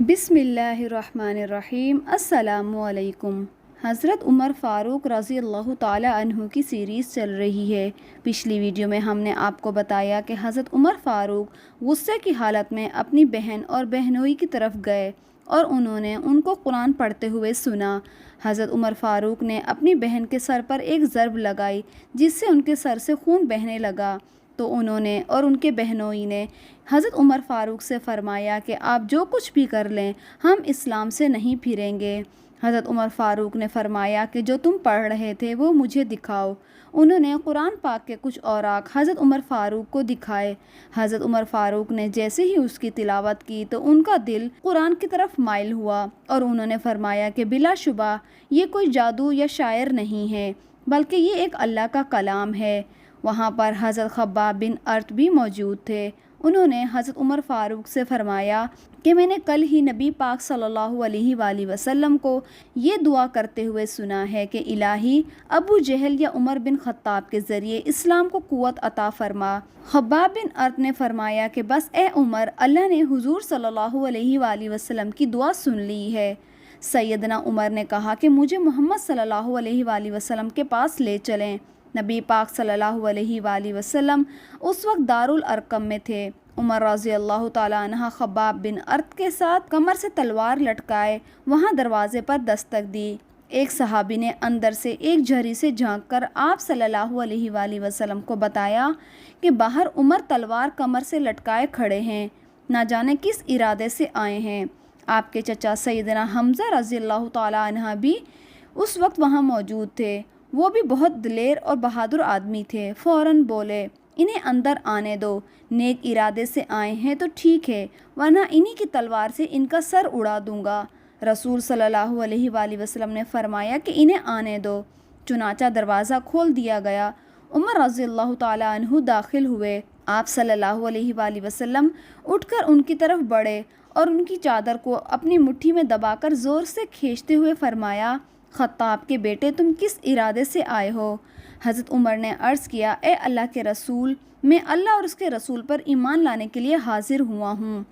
بسم اللہ الرحمن الرحیم۔ السلام علیکم۔ حضرت عمر فاروق رضی اللہ تعالی عنہ کی سیریز چل رہی ہے۔ پچھلی ویڈیو میں ہم نے آپ کو بتایا کہ حضرت عمر فاروق غصے کی حالت میں اپنی بہن اور بہنوئی کی طرف گئے اور انہوں نے ان کو قرآن پڑھتے ہوئے سنا۔ حضرت عمر فاروق نے اپنی بہن کے سر پر ایک ضرب لگائی جس سے ان کے سر سے خون بہنے لگا، تو انہوں نے اور ان کے بہنوئی نے حضرت عمر فاروق سے فرمایا کہ آپ جو کچھ بھی کر لیں ہم اسلام سے نہیں پھریں گے۔ حضرت عمر فاروق نے فرمایا کہ جو تم پڑھ رہے تھے وہ مجھے دکھاؤ۔ انہوں نے قرآن پاک کے کچھ اوراق حضرت عمر فاروق کو دکھائے۔ حضرت عمر فاروق نے جیسے ہی اس کی تلاوت کی تو ان کا دل قرآن کی طرف مائل ہوا اور انہوں نے فرمایا کہ بلا شبہ یہ کوئی جادو یا شاعر نہیں ہے بلکہ یہ ایک اللہ کا کلام ہے۔ وہاں پر حضرت خباب بن ارت بھی موجود تھے۔ انہوں نے حضرت عمر فاروق سے فرمایا کہ میں نے کل ہی نبی پاک صلی اللہ علیہ وآلہ وسلم کو یہ دعا کرتے ہوئے سنا ہے کہ الہی ابو جہل یا عمر بن خطاب کے ذریعے اسلام کو قوت عطا فرما۔ خباب بن ارت نے فرمایا کہ بس اے عمر، اللہ نے حضور صلی اللہ علیہ وآلہ وسلم کی دعا سن لی ہے۔ سیدنا عمر نے کہا کہ مجھے محمد صلی اللہ علیہ وآلہ وسلم کے پاس لے چلیں۔ نبی پاک صلی اللہ علیہ وآلہ وسلم اس وقت دارالارقم میں تھے۔ عمر رضی اللہ تعالیٰ عنہ خباب بن ارت کے ساتھ کمر سے تلوار لٹکائے وہاں دروازے پر دستک دی۔ ایک صحابی نے اندر سے ایک جھری سے جھانک کر آپ صلی اللہ علیہ وآلہ وسلم کو بتایا کہ باہر عمر تلوار کمر سے لٹکائے کھڑے ہیں، نہ جانے کس ارادے سے آئے ہیں۔ آپ کے چچا سیدنا حمزہ رضی اللہ تعالیٰ عنہ بھی اس وقت وہاں موجود تھے۔ وہ بھی بہت دلیر اور بہادر آدمی تھے۔ فوراً بولے، انہیں اندر آنے دو، نیک ارادے سے آئے ہیں تو ٹھیک ہے، ورنہ انہی کی تلوار سے ان کا سر اڑا دوں گا۔ رسول صلی اللہ علیہ وآلہ وسلم نے فرمایا کہ انہیں آنے دو۔ چنانچہ دروازہ کھول دیا گیا۔ عمر رضی اللہ تعالیٰ عنہ داخل ہوئے۔ آپ صلی اللہ علیہ وآلہ وسلم اٹھ کر ان کی طرف بڑھے اور ان کی چادر کو اپنی مٹھی میں دبا کر زور سے کھینچتے ہوئے فرمایا، خطاب کے بیٹے تم کس ارادے سے آئے ہو؟ حضرت عمر نے عرض کیا، اے اللہ کے رسول، میں اللہ اور اس کے رسول پر ایمان لانے کے لیے حاضر ہوا ہوں۔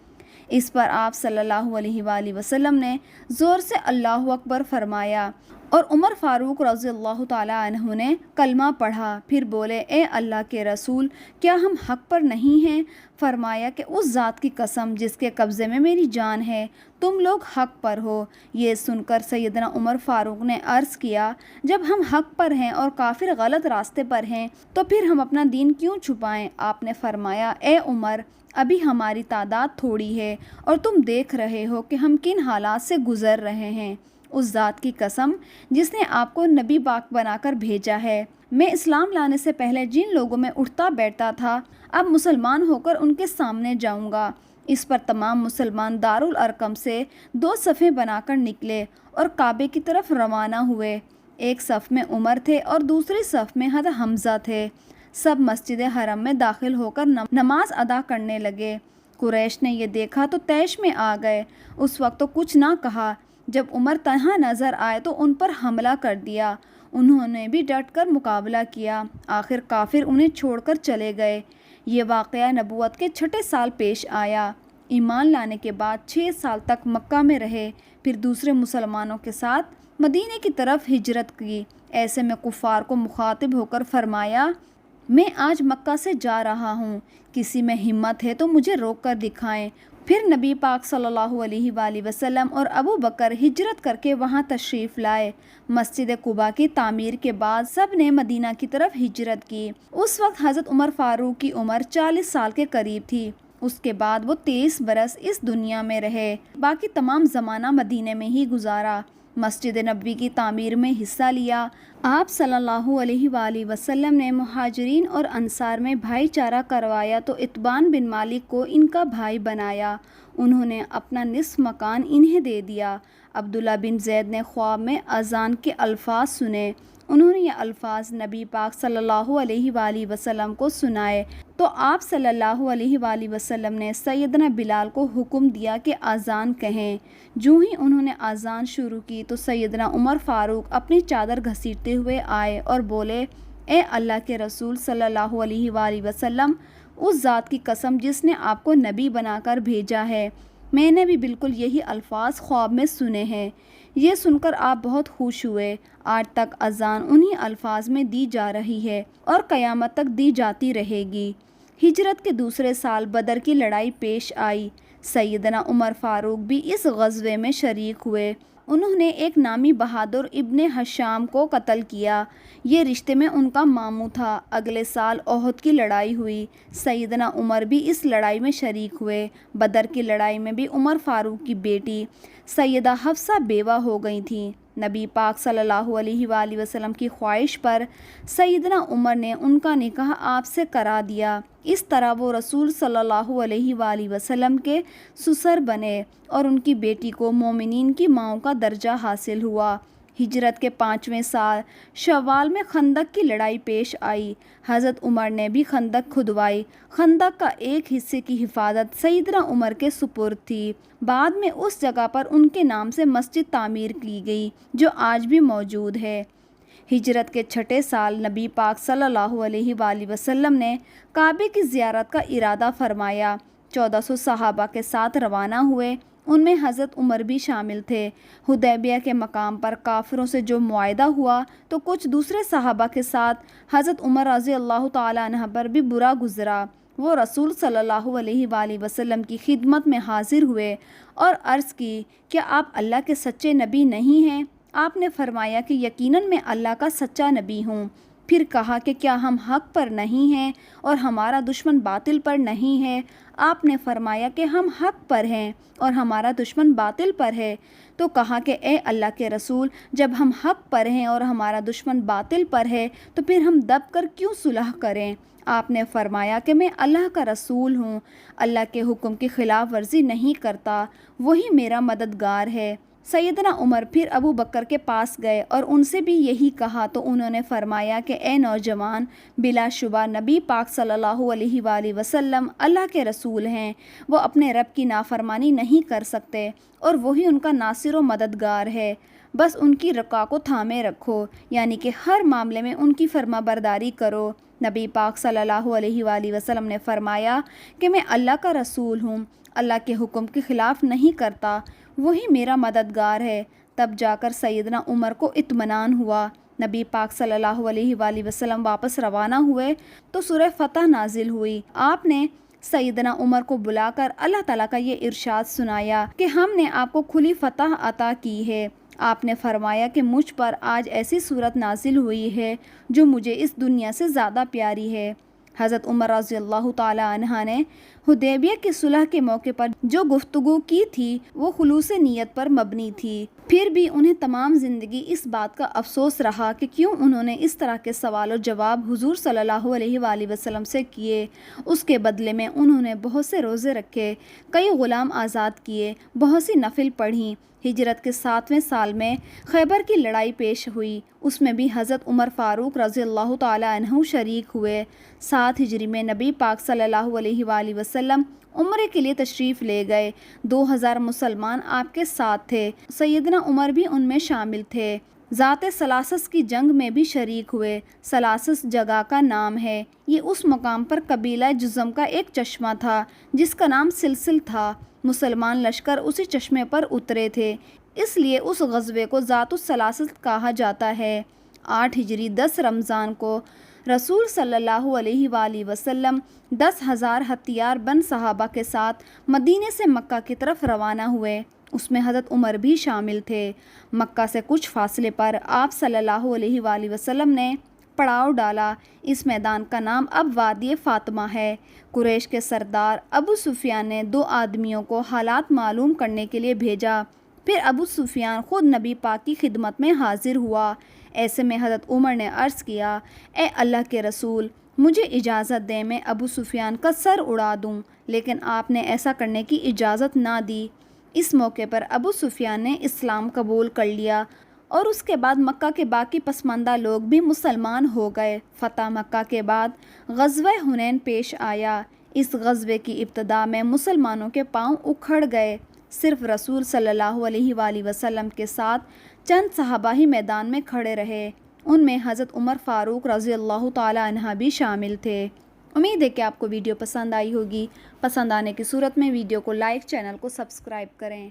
اس پر آپ صلی اللہ علیہ وآلہ وسلم نے زور سے اللہ اکبر فرمایا اور عمر فاروق رضی اللہ تعالیٰ عنہ نے کلمہ پڑھا۔ پھر بولے، اے اللہ کے رسول، کیا ہم حق پر نہیں ہیں؟ فرمایا کہ اس ذات کی قسم جس کے قبضے میں میری جان ہے، تم لوگ حق پر ہو۔ یہ سن کر سیدنا عمر فاروق نے عرض کیا، جب ہم حق پر ہیں اور کافر غلط راستے پر ہیں تو پھر ہم اپنا دین کیوں چھپائیں؟ آپ نے فرمایا، اے عمر، ابھی ہماری تعداد تھوڑی ہے اور تم دیکھ رہے ہو کہ ہم کن حالات سے گزر رہے ہیں۔ اس ذات کی قسم جس نے آپ کو نبی پاک بنا کر بھیجا ہے، میں اسلام لانے سے پہلے جن لوگوں میں اٹھتا بیٹھتا تھا اب مسلمان ہو کر ان کے سامنے جاؤں گا۔ اس پر تمام مسلمان دارالارقم سے 2 صفیں بنا کر نکلے اور کعبے کی طرف روانہ ہوئے۔ ایک صف میں عمر تھے اور دوسری صف میں حضرت حمزہ تھے۔ سب مسجد حرم میں داخل ہو کر نماز ادا کرنے لگے۔ قریش نے یہ دیکھا تو طیش میں آ گئے۔ اس وقت تو کچھ نہ کہا۔ جب عمر تنہا نظر آئے تو ان پر حملہ کر دیا۔ انہوں نے بھی ڈٹ کر مقابلہ کیا۔ آخر کافر انہیں چھوڑ کر چلے گئے۔ یہ واقعہ نبوت کے 6 سال پیش آیا۔ ایمان لانے کے بعد 6 سال تک مکہ میں رہے، پھر دوسرے مسلمانوں کے ساتھ مدینے کی طرف ہجرت کی۔ ایسے میں کفار کو مخاطب ہو کر فرمایا، میں آج مکہ سے جا رہا ہوں، کسی میں ہمت ہے تو مجھے روک کر دکھائیں۔ پھر نبی پاک صلی اللہ علیہ وآلہ وسلم اور ابو بکر ہجرت کر کے وہاں تشریف لائے۔ مسجد قباء کی تعمیر کے بعد سب نے مدینہ کی طرف ہجرت کی۔ اس وقت حضرت عمر فاروق کی عمر 40 سال کے قریب تھی۔ اس کے بعد وہ 23 برس اس دنیا میں رہے، باقی تمام زمانہ مدینے میں ہی گزارا۔ مسجد نبوی کی تعمیر میں حصہ لیا۔ آپ صلی اللہ علیہ وآلہ وسلم نے مہاجرین اور انصار میں بھائی چارہ کروایا تو اتبان بن مالک کو ان کا بھائی بنایا۔ انہوں نے اپنا نصف مکان انہیں دے دیا۔ عبداللہ بن زید نے خواب میں اذان کے الفاظ سنے۔ انہوں نے یہ الفاظ نبی پاک صلی اللہ علیہ وآلہ وسلم کو سنائے تو آپ صلی اللہ علیہ وآلہ وسلم نے سیدنا بلال کو حکم دیا کہ اذان کہیں۔ جو ہی انہوں نے اذان شروع کی تو سیدنا عمر فاروق اپنی چادر گھسیٹتے ہوئے آئے اور بولے، اے اللہ کے رسول صلی اللہ علیہ وآلہ وسلم، اس ذات کی قسم جس نے آپ کو نبی بنا کر بھیجا ہے، میں نے بھی بالکل یہی الفاظ خواب میں سنے ہیں۔ یہ سن کر آپ بہت خوش ہوئے۔ آج تک اذان انہی الفاظ میں دی جا رہی ہے اور قیامت تک دی جاتی رہے گی۔ ہجرت کے دوسرے سال بدر کی لڑائی پیش آئی۔ سیدنا عمر فاروق بھی اس غزوے میں شریک ہوئے۔ انہوں نے ایک نامی بہادر ابن حشام کو قتل کیا۔ یہ رشتے میں ان کا ماموں تھا۔ اگلے سال احد کی لڑائی ہوئی۔ سیدنا عمر بھی اس لڑائی میں شریک ہوئے۔ بدر کی لڑائی میں بھی عمر فاروق کی بیٹی سیدہ حفصہ بیوہ ہو گئی تھیں۔ نبی پاک صلی اللہ علیہ وآلہ وسلم کی خواہش پر سیدنا عمر نے ان کا نکاح آپ سے کرا دیا۔ اس طرح وہ رسول صلی اللہ علیہ وآلہ وسلم کے سسر بنے اور ان کی بیٹی کو مومنین کی ماؤں کا درجہ حاصل ہوا۔ ہجرت کے 5ویں سال شوال میں خندق کی لڑائی پیش آئی۔ حضرت عمر نے بھی خندق کھدوائی۔ خندق کا ایک حصے کی حفاظت سیدنا عمر کے سپرد تھی۔ بعد میں اس جگہ پر ان کے نام سے مسجد تعمیر کی گئی جو آج بھی موجود ہے۔ ہجرت کے 6 سال نبی پاک صلی اللہ علیہ وآلہ وسلم نے کعبے کی زیارت کا ارادہ فرمایا۔ 1400 صحابہ کے ساتھ روانہ ہوئے۔ ان میں حضرت عمر بھی شامل تھے۔ حدیبیہ کے مقام پر کافروں سے جو معاہدہ ہوا تو کچھ دوسرے صحابہ کے ساتھ حضرت عمر رضی اللہ تعالیٰ عنہ پر بھی برا گزرا۔ وہ رسول صلی اللہ علیہ وآلہ وسلم کی خدمت میں حاضر ہوئے اور عرض کی، کیا آپ اللہ کے سچے نبی نہیں ہیں؟ آپ نے فرمایا کہ یقیناً میں اللہ کا سچا نبی ہوں۔ پھر کہا کہ کیا ہم حق پر نہیں ہیں اور ہمارا دشمن باطل پر نہیں ہے؟ آپ نے فرمایا کہ ہم حق پر ہیں اور ہمارا دشمن باطل پر ہے۔ تو کہا کہ اے اللہ کے رسول، جب ہم حق پر ہیں اور ہمارا دشمن باطل پر ہے تو پھر ہم دب کر کیوں صلح کریں؟ آپ نے فرمایا کہ میں اللہ کا رسول ہوں، اللہ کے حکم کی خلاف ورزی نہیں کرتا، وہی میرا مددگار ہے۔ سیدنا عمر پھر ابو بکر کے پاس گئے اور ان سے بھی یہی کہا تو انہوں نے فرمایا کہ اے نوجوان، بلا شبہ نبی پاک صلی اللہ علیہ وآلہ وسلم اللہ کے رسول ہیں۔ وہ اپنے رب کی نافرمانی نہیں کر سکتے اور وہی ان کا ناصر و مددگار ہے۔ بس ان کی رکا کو تھامے رکھو، یعنی کہ ہر معاملے میں ان کی فرما برداری کرو۔ نبی پاک صلی اللہ علیہ وآلہ وسلم نے فرمایا کہ میں اللہ کا رسول ہوں، اللہ کے حکم کے خلاف نہیں کرتا، وہی میرا مددگار ہے۔ تب جا کر سیدنا عمر کو اطمینان ہوا۔ نبی پاک صلی اللہ علیہ وآلہ وسلم واپس روانہ ہوئے تو سورہ فتح نازل ہوئی۔ آپ نے سیدنا عمر کو بلا کر اللہ تعالیٰ کا یہ ارشاد سنایا کہ ہم نے آپ کو کھلی فتح عطا کی ہے۔ آپ نے فرمایا کہ مجھ پر آج ایسی صورت نازل ہوئی ہے جو مجھے اس دنیا سے زیادہ پیاری ہے۔ حضرت عمر رضی اللہ تعالیٰ عنہ نے حدیبیہ کی صلح کے موقع پر جو گفتگو کی تھی وہ خلوص نیت پر مبنی تھی۔ پھر بھی انہیں تمام زندگی اس بات کا افسوس رہا کہ کیوں انہوں نے اس طرح کے سوال و جواب حضور صلی اللہ علیہ وآلہ وسلم سے کیے۔ اس کے بدلے میں انہوں نے بہت سے روزے رکھے، کئی غلام آزاد کیے، بہت سی نفل پڑھیں۔ ہجرت کے 7ویں سال میں خیبر کی لڑائی پیش ہوئی۔ اس میں بھی حضرت عمر فاروق رضی اللہ تعالیٰ عنہ شریک ہوئے۔ 7 ہجری میں نبی پاک صلی اللہ علیہ وآلہ وسلم عمرے کے لیے تشریف لے گئے۔ 2000 مسلمان آپ کے ساتھ تھے۔ سیدنا عمر بھی ان میں شامل تھے۔ ذات سلاسس کی جنگ میں بھی شریک ہوئے۔ سلاسس جگہ کا نام ہے۔ یہ اس مقام پر قبیلہ جزم کا ایک چشمہ تھا جس کا نام سلسل تھا۔ مسلمان لشکر اسی چشمے پر اترے تھے، اس لیے اس غزوے کو ذات السلاسل کہا جاتا ہے۔ 8 ہجری 10 رمضان کو رسول صلی اللہ علیہ وآلہ وسلم 10,000 ہتھیار بند صحابہ کے ساتھ مدینے سے مکہ کی طرف روانہ ہوئے۔ اس میں حضرت عمر بھی شامل تھے۔ مکہ سے کچھ فاصلے پر آپ صلی اللہ علیہ وآلہ وسلم نے پڑاؤ ڈالا۔ اس میدان کا نام اب وادی فاطمہ ہے۔ قریش کے سردار ابو سفیان نے 2 آدمیوں کو حالات معلوم کرنے کے لیے بھیجا۔ پھر ابو سفیان خود نبی پاک کی خدمت میں حاضر ہوا۔ ایسے میں حضرت عمر نے عرض کیا، اے اللہ کے رسول، مجھے اجازت دیں میں ابو سفیان کا سر اڑا دوں، لیکن آپ نے ایسا کرنے کی اجازت نہ دی۔ اس موقع پر ابو سفیان نے اسلام قبول کر لیا اور اس کے بعد مکہ کے باقی پسماندہ لوگ بھی مسلمان ہو گئے۔ فتح مکہ کے بعد غزوہ حنین پیش آیا۔ اس غزوے کی ابتدا میں مسلمانوں کے پاؤں اکھڑ گئے۔ صرف رسول صلی اللہ علیہ وآلہ وسلم کے ساتھ چند صحابہ ہی میدان میں کھڑے رہے۔ ان میں حضرت عمر فاروق رضی اللہ تعالیٰ عنہ بھی شامل تھے۔ امید ہے کہ آپ کو ویڈیو پسند آئی ہوگی۔ پسند آنے کی صورت میں ویڈیو کو لائک، چینل کو سبسکرائب کریں۔